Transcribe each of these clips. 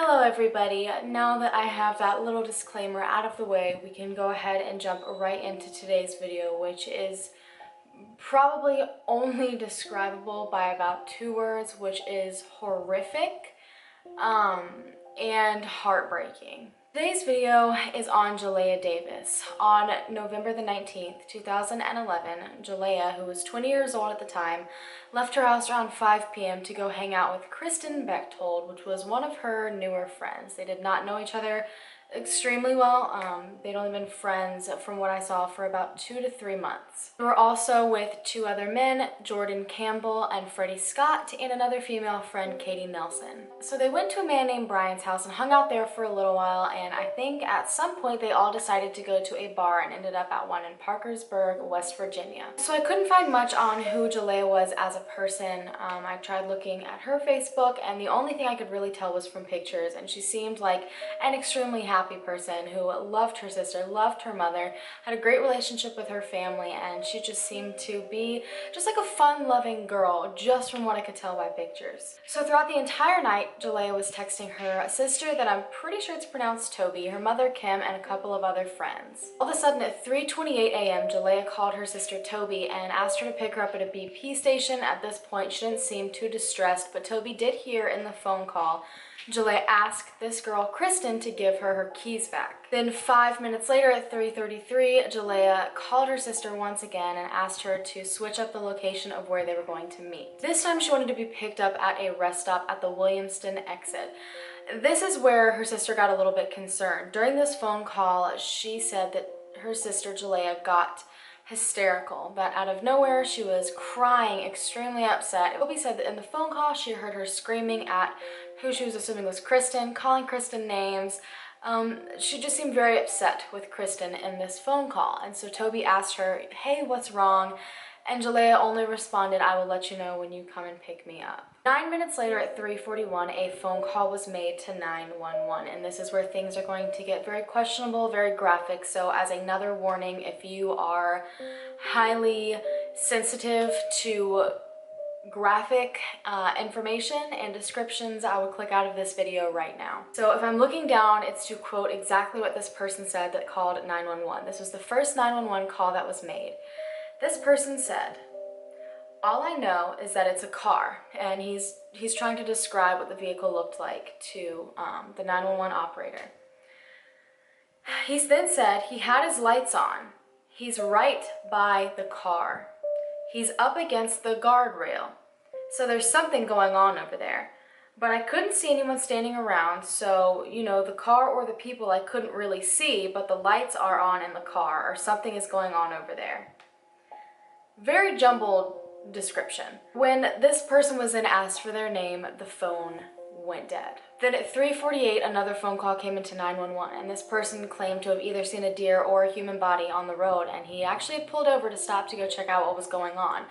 Hello everybody. Now that I have that little disclaimer out of the way, we can go ahead and jump right into today's video, which is probably only describable by about 2 words, which is horrific and heartbreaking. Today's video is on Jaleayah Davis. On November the 19th, 2011, Jaleayah, who was 20 years old at the time, left her house around 5 p.m. to go hang out with Kristen Bechtold, which was one of her newer friends. They did not know each other extremely well. They'd only been friends, from what I saw, for about 2 to 3 months. They were also with 2 other men, Jordan Campbell and Freddie Scott, and another female friend, Katie Nelson. So they went to a man named Brian's house and hung out there for a little while, and I think at some point they all decided to go to a bar and ended up at one in Parkersburg, West Virginia. So I couldn't find much on who Jaleayah was as a person. I tried looking at her Facebook, and the only thing I could really tell was from pictures, and she seemed like an extremely happy person who loved her sister, loved her mother, had a great relationship with her family, and she just seemed to be just like a fun-loving girl, just from what I could tell by pictures. So throughout the entire night, Jaleayah was texting her sister that I'm pretty sure it's pronounced Toby, her mother Kim, and a couple of other friends. All of a sudden at 3:28 a.m., Jaleayah called her sister Toby and asked her to pick her up at a BP station. At this point, she didn't seem too distressed, but Toby did hear in the phone call Jaleayah asked this girl, Kristen, to give her keys back. Then 5 minutes later at 3:33, Jaleayah called her sister once again and asked her to switch up the location of where they were going to meet. This time she wanted to be picked up at a rest stop at the Williamston exit. This is where her sister got a little bit concerned. During this phone call, she said that her sister Jaleayah got hysterical, that out of nowhere she was crying, extremely upset. Toby said that in the phone call she heard her screaming at who she was assuming was Kristen, calling Kristen names. She just seemed very upset with Kristen in this phone call, and so Toby asked her, hey, what's wrong? And Jaleayah only responded, I will let you know when you come and pick me up. 9 minutes later at 3:41, a phone call was made to 911, and this is where things are going to get very questionable, very graphic. So as another warning, if you are highly sensitive to graphic information and descriptions, I would click out of this video right now. So if I'm looking down, it's to quote exactly what this person said that called 911. This was the first 911 call that was made. This person said, all I know is that it's a car, and he's trying to describe what the vehicle looked like to the 911 operator. He then said he had his lights on. He's right by the car. He's up against the guardrail. So there's something going on over there. But I couldn't see anyone standing around, so, you know, the car or the people I couldn't really see, but the lights are on in the car, or something is going on over there. Very jumbled description. When this person was then asked for their name, the phone went dead. Then at 3:48, another phone call came into 911, and this person claimed to have either seen a deer or a human body on the road, and he actually had pulled over to stop to go check out what was going on.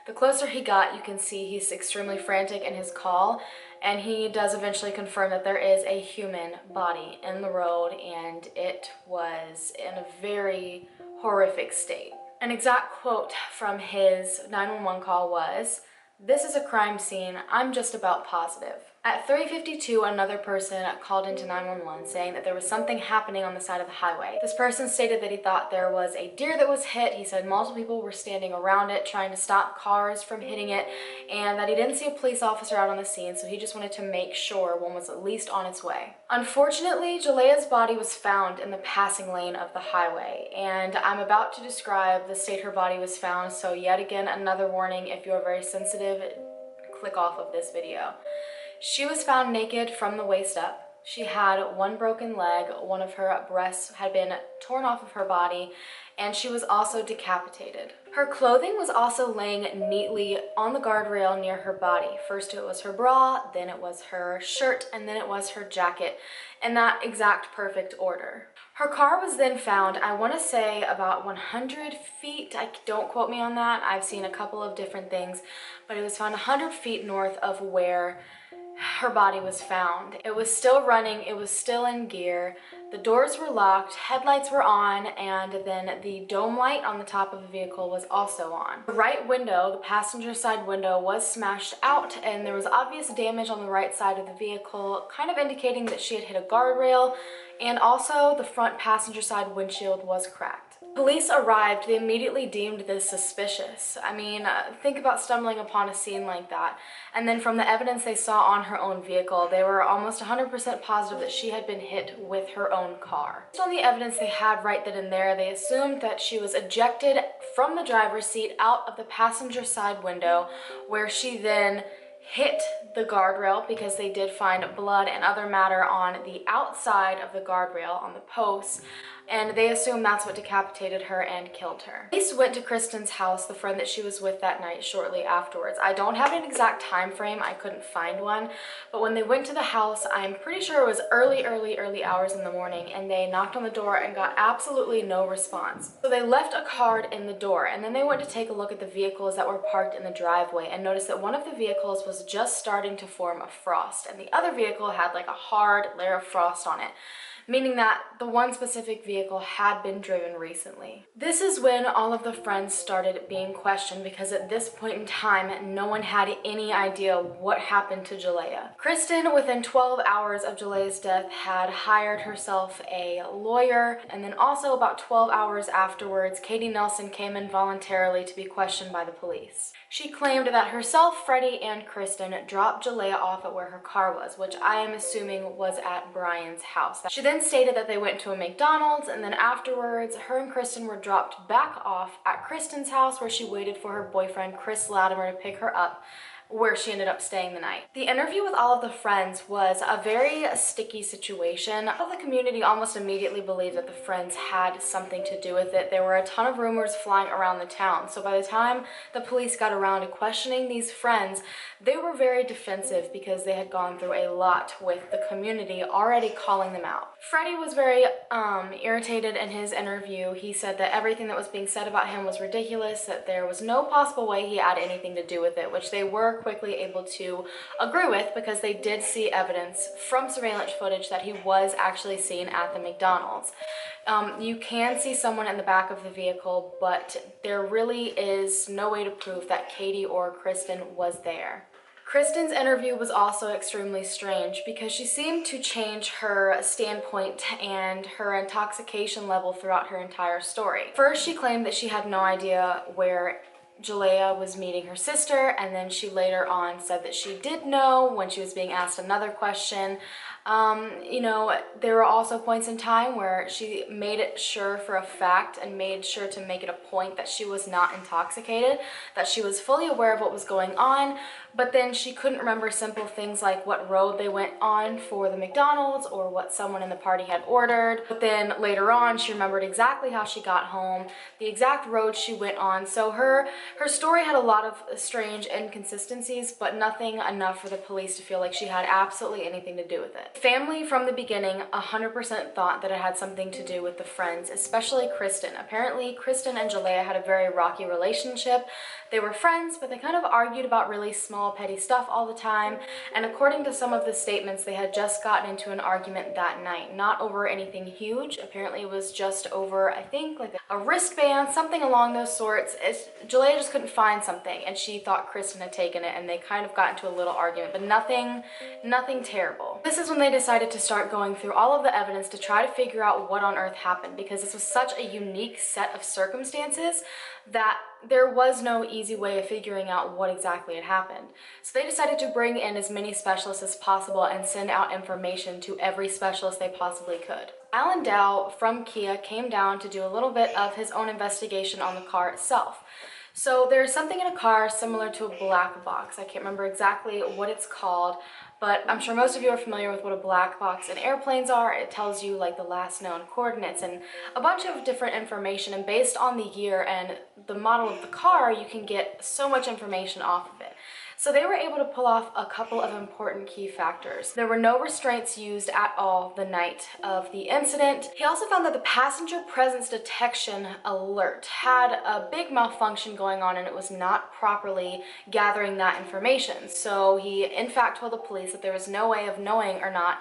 The closer he got, you can see he's extremely frantic in his call, and he does eventually confirm that there is a human body in the road, and it was in a very horrific state. An exact quote from his 911 call was, "This is a crime scene. I'm just about positive." At 3:52, another person called into 911 saying that there was something happening on the side of the highway. This person stated that he thought there was a deer that was hit. He said multiple people were standing around it trying to stop cars from hitting it, and that he didn't see a police officer out on the scene, so he just wanted to make sure one was at least on its way. Unfortunately, Jaleayah's body was found in the passing lane of the highway, and I'm about to describe the state her body was found, so yet again, another warning, if you are very sensitive, click off of this video. She was found naked from the waist up. She had one broken leg, one of her breasts had been torn off of her body, and she was also decapitated. Her clothing was also laying neatly on the guardrail near her body. First it was her bra, then it was her shirt, and then it was her jacket, in that exact perfect order. Her car was then found, I want to say about 100 feet, don't quote me on that, I've seen a couple of different things, but it was found 100 feet north of where her body was found. It was still running, it was still in gear, the doors were locked, headlights were on, and then the dome light on the top of the vehicle was also on. The right window, the passenger side window, was smashed out, and there was obvious damage on the right side of the vehicle, kind of indicating that she had hit a guardrail, and also the front passenger side windshield was cracked. Police arrived, they immediately deemed this suspicious. I mean, think about stumbling upon a scene like that. And then from the evidence they saw on her own vehicle, they were almost 100% positive that she had been hit with her own car. Based on the evidence they had right then and there, they assumed that she was ejected from the driver's seat out of the passenger side window, where she then hit the guardrail, because they did find blood and other matter on the outside of the guardrail on the posts, and they assumed that's what decapitated her and killed her. Police went to Kristen's house, the friend that she was with that night, shortly afterwards. I don't have an exact time frame, I couldn't find one, but when they went to the house, I'm pretty sure it was early hours in the morning, and they knocked on the door and got absolutely no response. So they left a card in the door, and then they went to take a look at the vehicles that were parked in the driveway and noticed that one of the vehicles was just starting to form a frost, and the other vehicle had like a hard layer of frost on it, meaning that the one specific vehicle had been driven recently. This is when all of the friends started being questioned, because at this point in time, no one had any idea what happened to Jaleayah. Kristen, within 12 hours of Jaleayah's death, had hired herself a lawyer, and then also about 12 hours afterwards, Katie Nelson came in voluntarily to be questioned by the police. She claimed that herself, Freddie, and Kristen dropped Jaleayah off at where her car was, which I am assuming was at Brian's house. She then stated that they went to a McDonald's, and then afterwards, her and Kristen were dropped back off at Kristen's house, where she waited for her boyfriend, Chris Latimer, to pick her up, where she ended up staying the night. The interview with all of the friends was a very sticky situation. All of the community almost immediately believed that the friends had something to do with it. There were a ton of rumors flying around the town. So by the time the police got around to questioning these friends, they were very defensive, because they had gone through a lot with the community already calling them out. Freddie was very irritated in his interview. He said that everything that was being said about him was ridiculous, that there was no possible way he had anything to do with it, which they were quickly able to agree with, because they did see evidence from surveillance footage that he was actually seen at the McDonald's. You can see someone in the back of the vehicle, but there really is no way to prove that Katie or Kristen was there. Kristen's interview was also extremely strange, because she seemed to change her standpoint and her intoxication level throughout her entire story. First, she claimed that she had no idea where Jaleayah was meeting her sister, and then she later on said that she did know when she was being asked another question. You know, there were also points in time where she made it sure for a fact and made sure to make it a point that she was not intoxicated, that she was fully aware of what was going on, but then she couldn't remember simple things like what road they went on for the McDonald's or what someone in the party had ordered. But then later on, she remembered exactly how she got home, the exact road she went on. So her story had a lot of strange inconsistencies, but nothing enough for the police to feel like she had absolutely anything to do with it. Family from the beginning 100% thought that it had something to do with the friends, especially Kristen. Apparently, Kristen and Jaleayah had a very rocky relationship. They were friends, but they kind of argued about really small, petty stuff all the time. And according to some of the statements, they had just gotten into an argument that night. Not over anything huge. Apparently, it was just over, I think, like a wristband, something along those sorts. Jaleayah just couldn't find something, and she thought Kristen had taken it, and they kind of got into a little argument, but nothing terrible. This is when they decided to start going through all of the evidence to try to figure out what on earth happened, because this was such a unique set of circumstances that there was no easy way of figuring out what exactly had happened. So they decided to bring in as many specialists as possible and send out information to every specialist they possibly could. Alan Dow from Kia came down to do a little bit of his own investigation on the car itself. So there's something in a car similar to a black box. I can't remember exactly what it's called, but I'm sure most of you are familiar with what a black box in airplanes are. It tells you like the last known coordinates and a bunch of different information, and based on the year and the model of the car, you can get so much information off of it. So they were able to pull off a couple of important key factors. There were no restraints used at all the night of the incident. He also found that the passenger presence detection alert had a big malfunction going on, and it was not properly gathering that information. So he in fact told the police that there was no way of knowing or not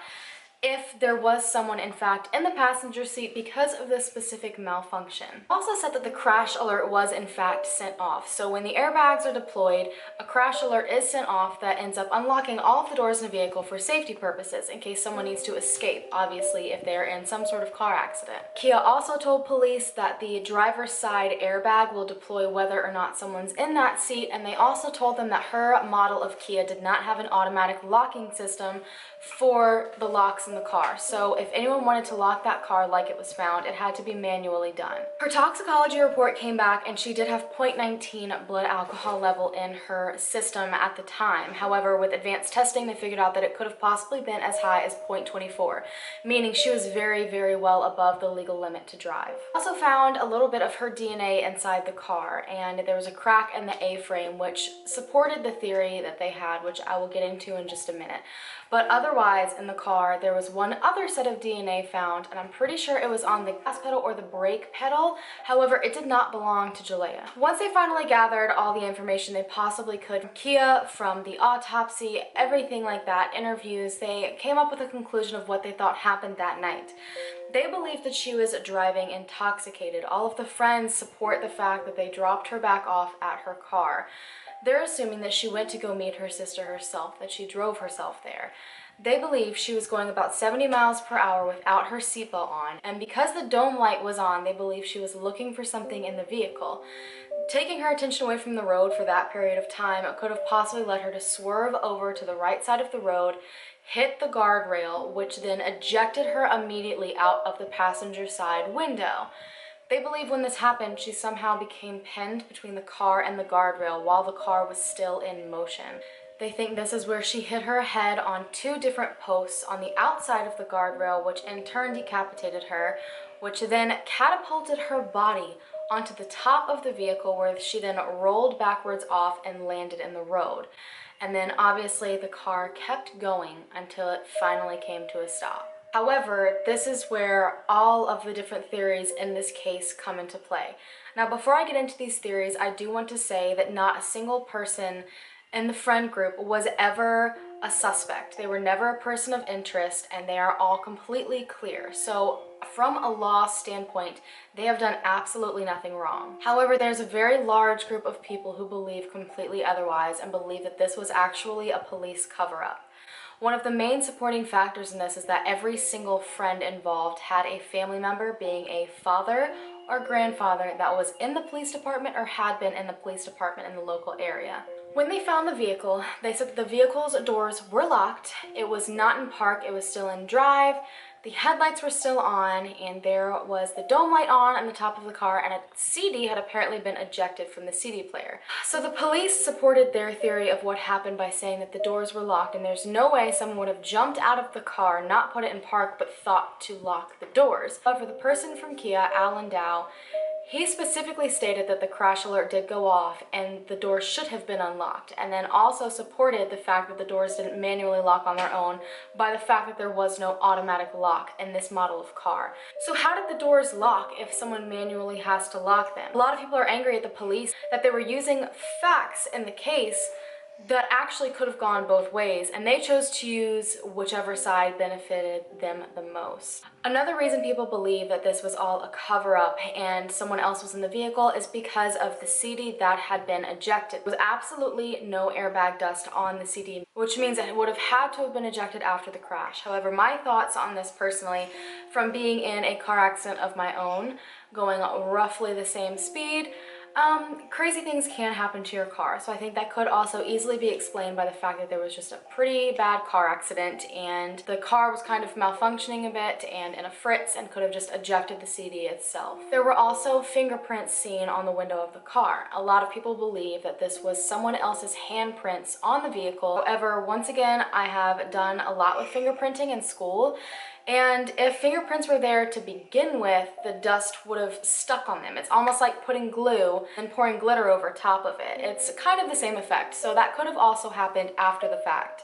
if there was someone in fact in the passenger seat because of this specific malfunction. Also said that the crash alert was in fact sent off. So when the airbags are deployed, a crash alert is sent off that ends up unlocking all of the doors in the vehicle for safety purposes in case someone needs to escape, obviously if they're in some sort of car accident. Kia also told police that the driver's side airbag will deploy whether or not someone's in that seat, and they also told them that her model of Kia did not have an automatic locking system for the locks in the car. So if anyone wanted to lock that car like it was found, it had to be manually done. Her toxicology report came back and she did have 0.19 blood alcohol level in her system at the time. However, with advanced testing, they figured out that it could have possibly been as high as 0.24, meaning she was very, very well above the legal limit to drive. Also found a little bit of her DNA inside the car, and there was a crack in the A-frame, which supported the theory that they had, which I will get into in just a minute. But otherwise, in the car, there was one other set of DNA found, and I'm pretty sure it was on the gas pedal or the brake pedal. However, it did not belong to Jaleayah. Once they finally gathered all the information they possibly could from Kia, from the autopsy, everything like that, interviews, they came up with a conclusion of what they thought happened that night. They believed that she was driving intoxicated. All of the friends support the fact that they dropped her back off at her car. They're assuming that she went to go meet her sister herself, that she drove herself there. They believe she was going about 70 miles per hour without her seatbelt on, and because the dome light was on, they believe she was looking for something in the vehicle. Taking her attention away from the road for that period of time could have possibly led her to swerve over to the right side of the road, hit the guardrail, which then ejected her immediately out of the passenger side window. They believe when this happened, she somehow became pinned between the car and the guardrail while the car was still in motion. They think this is where she hit her head on two different posts on the outside of the guardrail, which in turn decapitated her, which then catapulted her body onto the top of the vehicle, where she then rolled backwards off and landed in the road. And then obviously the car kept going until it finally came to a stop. However, this is where all of the different theories in this case come into play. Now, before I get into these theories, I do want to say that not a single person in the friend group was ever a suspect. They were never a person of interest, and they are all completely clear. So from a law standpoint, they have done absolutely nothing wrong. However, there's a very large group of people who believe completely otherwise and believe that this was actually a police cover-up. One of the main supporting factors in this is that every single friend involved had a family member, being a father or grandfather, that was in the police department or had been in the police department in the local area. When they found the vehicle, they said that the vehicle's doors were locked, it was not in park, it was still in drive, the headlights were still on, and there was the dome light on the top of the car, and a CD had apparently been ejected from the CD player. So the police supported their theory of what happened by saying that the doors were locked, and there's no way someone would have jumped out of the car, not put it in park, but thought to lock the doors. But for the person from Kia, Alan Dow, he specifically stated that the crash alert did go off and the doors should have been unlocked, and then also supported the fact that the doors didn't manually lock on their own by the fact that there was no automatic lock in this model of car. So how did the doors lock if someone manually has to lock them? A lot of people are angry at the police that they were using facts in the case that actually could have gone both ways, and they chose to use whichever side benefited them the most. Another reason people believe that this was all a cover-up and someone else was in the vehicle is because of the CD that had been ejected. There was absolutely no airbag dust on the CD, which means it would have had to have been ejected after the crash. However, my thoughts on this personally, from being in a car accident of my own, going roughly the same speed, crazy things can happen to your car. So I think that could also easily be explained by the fact that there was just a pretty bad car accident and the car was kind of malfunctioning a bit and in a fritz and could have just ejected the CD itself. There were also fingerprints seen on the window of the car. A lot of people believe that this was someone else's handprints on the vehicle. However, once again, I have done a lot with fingerprinting in school, And if fingerprints were there to begin with, the dust would have stuck on them. It's almost like putting glue and pouring glitter over top of it. It's kind of the same effect. So that could have also happened after the fact,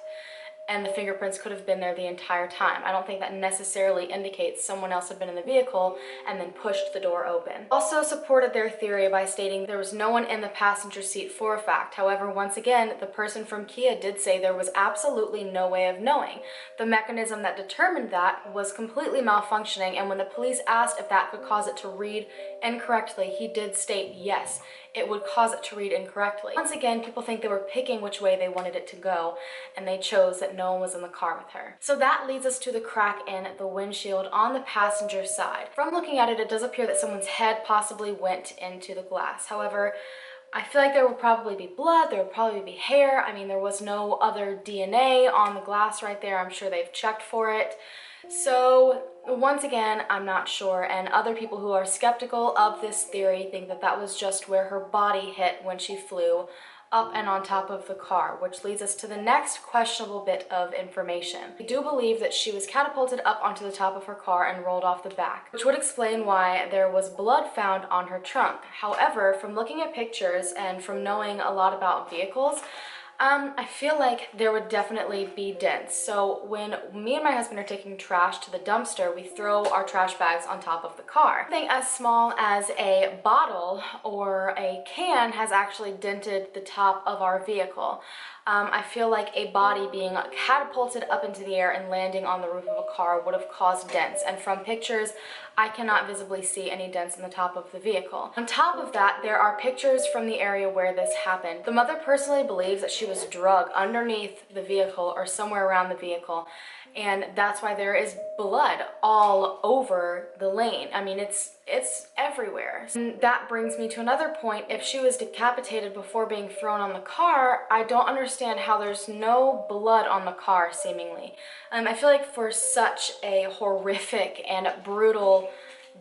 and the fingerprints could have been there the entire time. I don't think that necessarily indicates someone else had been in the vehicle and then pushed the door open. Also supported their theory by stating there was no one in the passenger seat for a fact. However, once again, the person from Kia did say there was absolutely no way of knowing. The mechanism that determined that was completely malfunctioning, and when the police asked if that could cause it to read incorrectly, he did state yes, it would cause it to read incorrectly. Once again, people think they were picking which way they wanted it to go, and they chose that no one was in the car with her. So that leads us to the crack in the windshield on the passenger side. From looking at it, it does appear that someone's head possibly went into the glass. However, I feel like there would probably be blood, there would probably be hair. I mean, there was no other DNA on the glass right there. I'm sure they've checked for it. So once again, I'm not sure, and other people who are skeptical of this theory think that that was just where her body hit when she flew up and on top of the car, which leads us to the next questionable bit of information. We do believe that she was catapulted up onto the top of her car and rolled off the back, which would explain why there was blood found on her trunk. However, from looking at pictures and from knowing a lot about vehicles, I feel like there would definitely be dents. So when me and my husband are taking trash to the dumpster, we throw our trash bags on top of the car. Something as small as a bottle or a can has actually dented the top of our vehicle. I feel like a body being catapulted up into the air and landing on the roof of a car would have caused dents. And from pictures, I cannot visibly see any dents in the top of the vehicle. On top of that, there are pictures from the area where this happened. The mother personally believes that she was drugged underneath the vehicle or somewhere around the vehicle, and that's why there is blood all over the lane. I mean, it's everywhere. And that brings me to another point. If she was decapitated before being thrown on the car, I don't understand how there's no blood on the car, seemingly. I feel like for such a horrific and brutal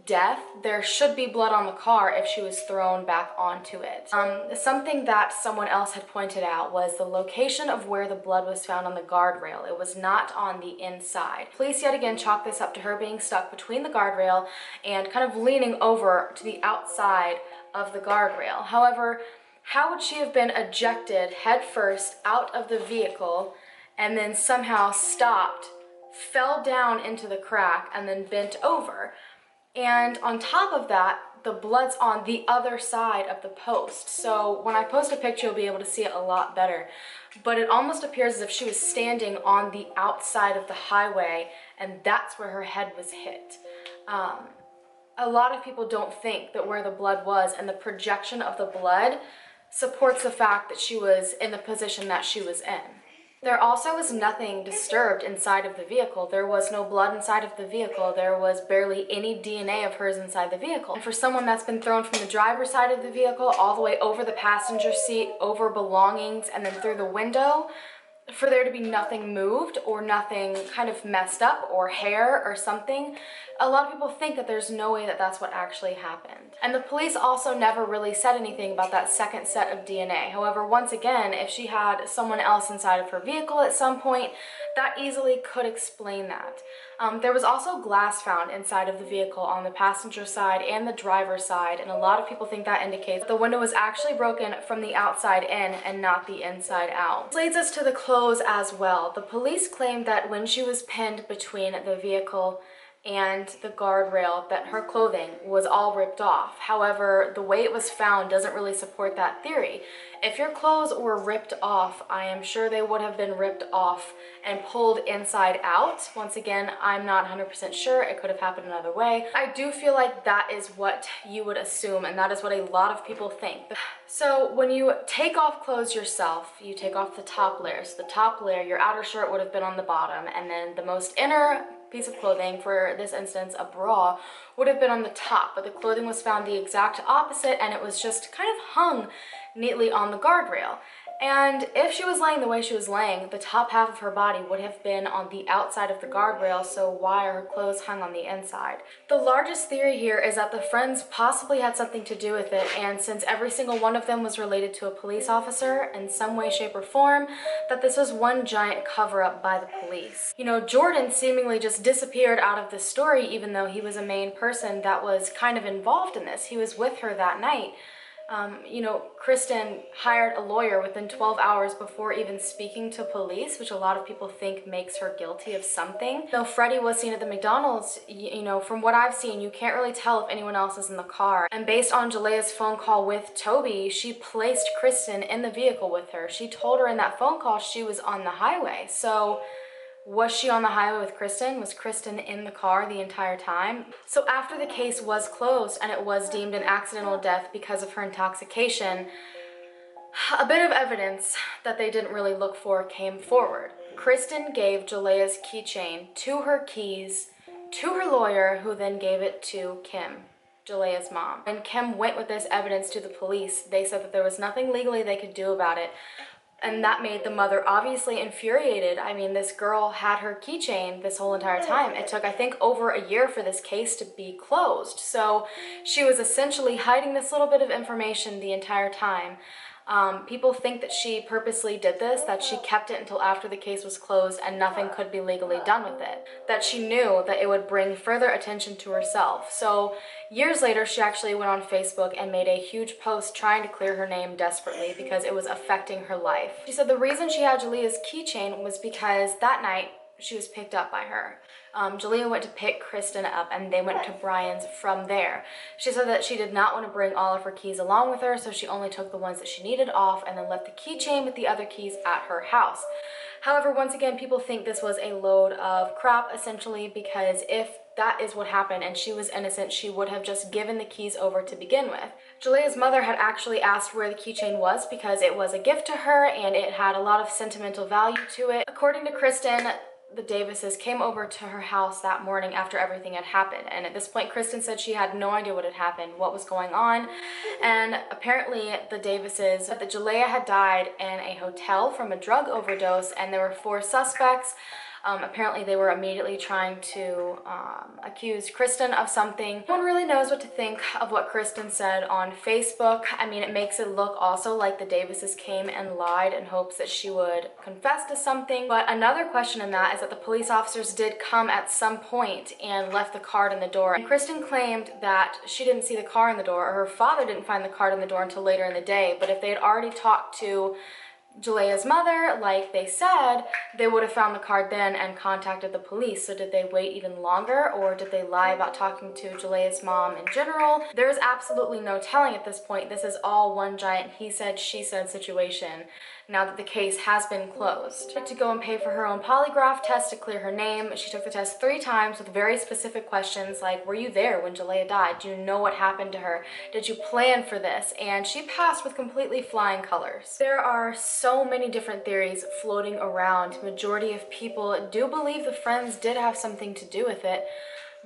death, there should be blood on the car if she was thrown back onto it. Something that someone else had pointed out was the location of where the blood was found on the guardrail. It was not on the inside. Police yet again chalk this up to her being stuck between the guardrail and kind of leaning over to the outside of the guardrail. However, how would she have been ejected head first out of the vehicle and then somehow stopped, fell down into the crack, and then bent over? And on top of that, the blood's on the other side of the post. So when I post a picture, you'll be able to see it a lot better. But it almost appears as if she was standing on the outside of the highway, and that's where her head was hit. A lot of people don't think that where the blood was and the projection of the blood supports the fact that she was in the position that she was in. There also was nothing disturbed inside of the vehicle. There was no blood inside of the vehicle. There was barely any DNA of hers inside the vehicle. And for someone that's been thrown from the driver's side of the vehicle all the way over the passenger seat, over belongings, and then through the window, for there to be nothing moved or nothing kind of messed up or hair or something, a lot of people think that there's no way that that's what actually happened. And the police also never really said anything about that second set of DNA. However, once again, if she had someone else inside of her vehicle at some point, that easily could explain that. There was also glass found inside of the vehicle on the passenger side and the driver's side, and a lot of people think that indicates that the window was actually broken from the outside in and not the inside out. This leads us to the clothes as well. The police claimed that when she was pinned between the vehicle and the guardrail, that her clothing was all ripped off. However, the way it was found doesn't really support that theory. If your clothes were ripped off, I am sure they would have been ripped off and pulled inside out. Once again, I'm not 100% sure. It could have happened another way. I do feel like that is what you would assume, and that is what a lot of people think. So when you take off clothes yourself, you take off the top layer. So the top layer, your outer shirt would have been on the bottom, and then the most inner piece of clothing, for this instance a bra, would have been on the top, but the clothing was found the exact opposite, and it was just kind of hung neatly on the guardrail. And if she was laying the way she was laying, the top half of her body would have been on the outside of the guardrail, so why are her clothes hung on the inside? The largest theory here is that the friends possibly had something to do with it, and since every single one of them was related to a police officer in some way, shape, or form, that this was one giant cover-up by the police. You know, Jordan seemingly just disappeared out of the story, even though he was a main person that was kind of involved in this. He was with her that night. You know, Kristen hired a lawyer within 12 hours before even speaking to police, which a lot of people think makes her guilty of something. Though Freddie was seen at the McDonald's, you know, from what I've seen, you can't really tell if anyone else is in the car. And based on Jaleayah's phone call with Toby, she placed Kristen in the vehicle with her. She told her in that phone call she was on the highway. So was she on the highway with Kristen? Was Kristen in the car the entire time? So after the case was closed and it was deemed an accidental death because of her intoxication, a bit of evidence that they didn't really look for came forward. Kristen gave Jaleayah's keychain to her keys to her lawyer, who then gave it to Kim, Jaleayah's mom. When Kim went with this evidence to the police, they said that there was nothing legally they could do about it. And that made the mother obviously infuriated. I mean, this girl had her keychain this whole entire time. It took, I think, over a year for this case to be closed. So she was essentially hiding this little bit of information the entire time. People think that she purposely did this, that she kept it until after the case was closed and nothing could be legally done with it, that she knew that it would bring further attention to herself. So years later, she actually went on Facebook and made a huge post trying to clear her name desperately because it was affecting her life. She said the reason she had Jaleayah's keychain was because that night she was picked up by her. Jaleayah went to pick Kristen up and they went to Brian's from there. She said that she did not want to bring all of her keys along with her, so she only took the ones that she needed off and then left the keychain with the other keys at her house. However, once again, people think this was a load of crap, essentially, because if that is what happened and she was innocent, she would have just given the keys over to begin with. Jaleayah's mother had actually asked where the keychain was because it was a gift to her and it had a lot of sentimental value to it. According to Kristen, the Davises came over to her house that morning after everything had happened, and at this point Kristen said she had no idea what had happened, what was going on, and apparently the Davises said that Jaleayah had died in a hotel from a drug overdose, and there were 4 suspects. Apparently they were immediately trying to accuse Kristen of something. No one really knows what to think of what Kristen said on Facebook. I mean, it makes it look also like the Davises came and lied in hopes that she would confess to something. But another question in that is that the police officers did come at some point and left the card in the door. And Kristen claimed that she didn't see the car in the door, or her father didn't find the card in the door until later in the day. But if they had already talked to Jaleayah's mother, like they said, they would have found the card then and contacted the police. So did they wait even longer, or did they lie about talking to Jaleayah's mom in general? There's absolutely no telling at this point. This is all one giant he said, she said situation now that the case has been closed. She had to go and pay for her own polygraph test to clear her name. She took the test 3 times with very specific questions like, were you there when Jaleayah died? Do you know what happened to her? Did you plan for this? And she passed with completely flying colors. There are so many different theories floating around. Majority of people do believe the friends did have something to do with it,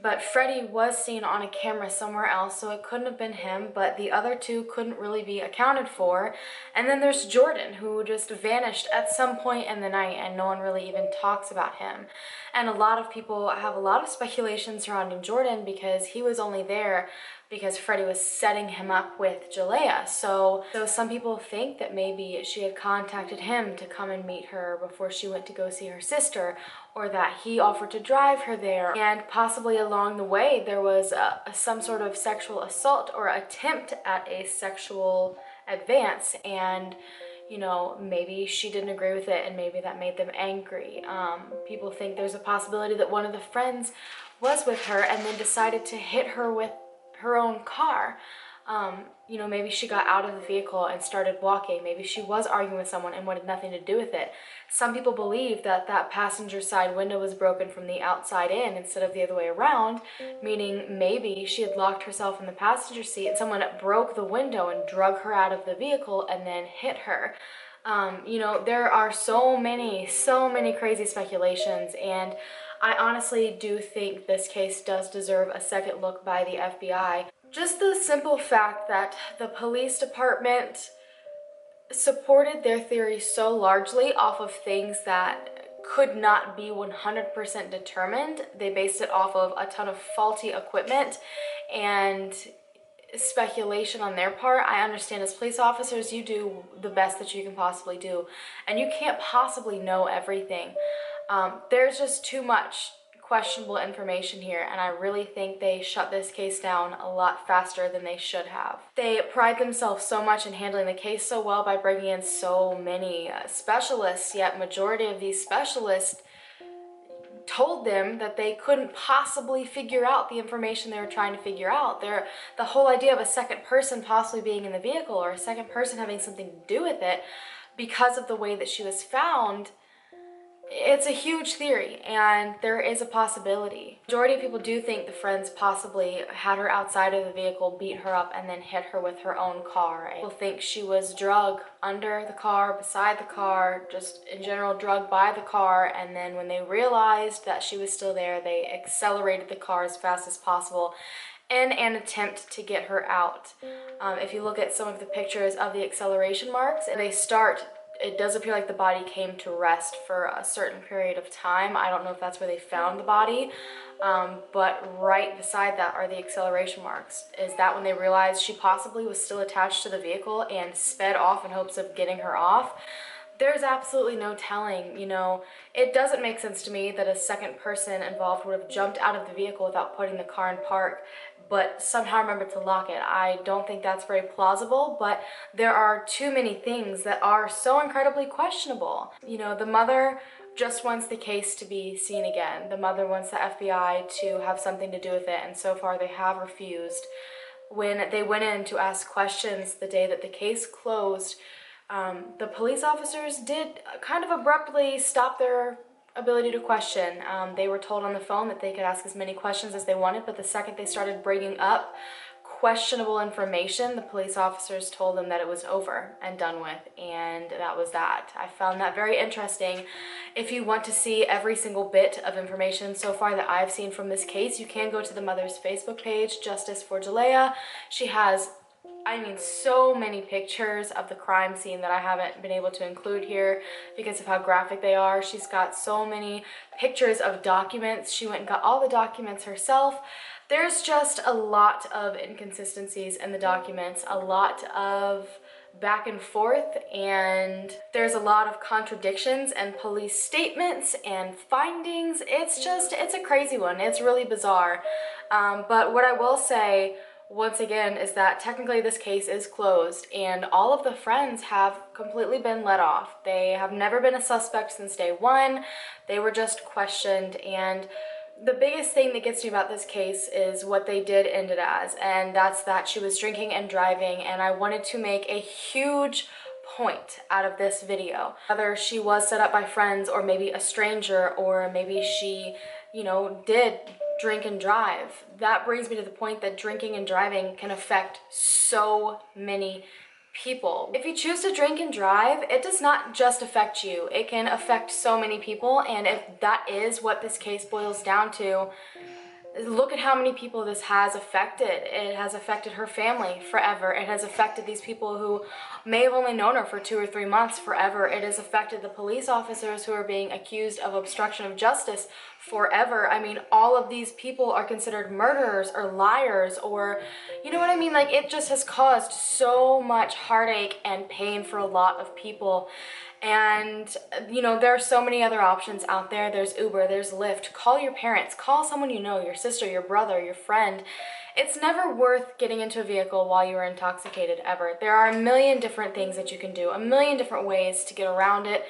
but Freddie was seen on a camera somewhere else, so it couldn't have been him, but the other 2 couldn't really be accounted for. And then there's Jordan, who just vanished at some point in the night and no one really even talks about him. And a lot of people have a lot of speculation surrounding Jordan because he was only there because Freddie was setting him up with Jaleayah. So some people think that maybe she had contacted him to come and meet her before she went to go see her sister, or that he offered to drive her there. And possibly along the way, there was some sort of sexual assault or attempt at a sexual advance, and you know, maybe she didn't agree with it and maybe that made them angry. People think there's a possibility that one of the friends was with her and then decided to hit her with her own car. You know, maybe she got out of the vehicle and started walking. Maybe she was arguing with someone and wanted nothing to do with it. Some people believe that that passenger side window was broken from the outside in instead of the other way around, meaning maybe she had locked herself in the passenger seat and someone broke the window and drug her out of the vehicle and then hit her. You know, there are so many crazy speculations, and I honestly do think this case does deserve a second look by the FBI. Just the simple fact that the police department supported their theory so largely off of things that could not be 100% determined. They based it off of a ton of faulty equipment and speculation on their part. I understand as police officers, you do the best that you can possibly do, and you can't possibly know everything. There's just too much questionable information here, and I really think they shut this case down a lot faster than they should have. They pride themselves so much in handling the case so well by bringing in so many specialists, yet majority of these specialists told them that they couldn't possibly figure out the information they were trying to figure out. The whole idea of a second person possibly being in the vehicle or a second person having something to do with it because of the way that she was found, it's a huge theory, and there is a possibility. Majority of people do think the friends possibly had her outside of the vehicle, beat her up, and then hit her with her own car. People think she was drugged under the car, beside the car, just in general drugged by the car, and then when they realized that she was still there, they accelerated the car as fast as possible in an attempt to get her out. If you look at some of the pictures of the acceleration marks, it does appear like the body came to rest for a certain period of time. I don't know if that's where they found the body, but right beside that are the acceleration marks. Is that when they realized she possibly was still attached to the vehicle and sped off in hopes of getting her off? There's absolutely no telling, you know. It doesn't make sense to me that a second person involved would have jumped out of the vehicle without putting the car in park, but somehow remembered to lock it. I don't think that's very plausible, but there are too many things that are so incredibly questionable. You know, the mother just wants the case to be seen again. The mother wants the FBI to have something to do with it, and so far they have refused. When they went in to ask questions the day that the case closed, the police officers did kind of abruptly stop their ability to question. They were told on the phone that they could ask as many questions as they wanted, but the second they started bringing up questionable information, the police officers told them that it was over and done with, and that was that. I found that very interesting. If you want to see every single bit of information so far that I've seen from this case, you can go to the mother's Facebook page, Justice for Jaleayah. She has, I mean, so many pictures of the crime scene that I haven't been able to include here because of how graphic they are. She's got so many pictures of documents. She went and got all the documents herself. There's just a lot of inconsistencies in the documents, a lot of back and forth, and there's a lot of contradictions and police statements and findings. It's a crazy one. It's really bizarre. But what I will say, once again, is that technically this case is closed and all of the friends have completely been let off. They have never been a suspect since day one. They were just questioned, and the biggest thing that gets me about this case is what they did end it as, and that's that she was drinking and driving, and I wanted to make a huge point out of this video. Whether she was set up by friends or maybe a stranger, or maybe she, you know, did drink and drive. That brings me to the point that drinking and driving can affect so many people. If you choose to drink and drive, it does not just affect you. It can affect so many people, and if that is what this case boils down to, look at how many people this has affected. It has affected her family forever. It has affected these people who may have only known her for 2 or 3 months forever. It has affected the police officers who are being accused of obstruction of justice forever. I mean, all of these people are considered murderers or liars, or, you know what I mean? Like, it just has caused so much heartache and pain for a lot of people. And, you know, there are so many other options out there. There's Uber, there's Lyft. Call your parents, call someone you know, your sister, your brother, your friend. It's never worth getting into a vehicle while you're intoxicated, ever. There are a million different things that you can do, a million different ways to get around it.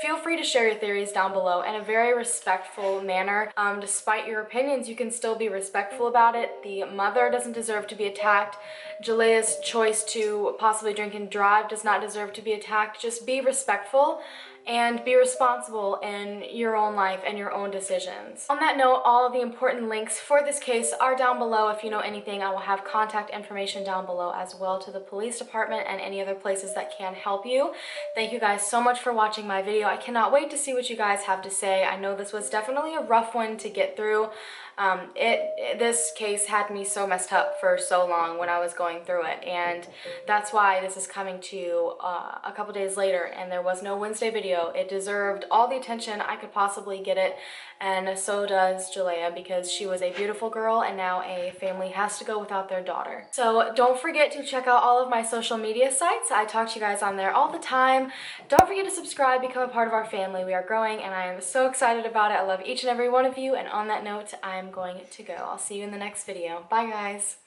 Feel free to share your theories down below in a very respectful manner. Despite your opinions, you can still be respectful about it. The mother doesn't deserve to be attacked. Jaleayah's choice to possibly drink and drive does not deserve to be attacked. Just be respectful and be responsible in your own life and your own decisions. On that note, all of the important links for this case are down below. If you know anything, I will have contact information down below as well to the police department and any other places that can help you. Thank you guys so much for watching my video. I cannot wait to see what you guys have to say. I know this was definitely a rough one to get through. This case had me so messed up for so long when I was going through it, and that's why this is coming to you a couple days later, and there was no Wednesday video. It deserved all the attention I could possibly get it, and so does Jaleayah, because she was a beautiful girl, and now a family has to go without their daughter. So don't forget to check out all of my social media sites. I talk to you guys on there all the time. Don't forget to subscribe, become a part of our family. We are growing, and I am so excited about it. I love each and every one of you, and on that note, I'm going to go. I'll see you in the next video. Bye, guys.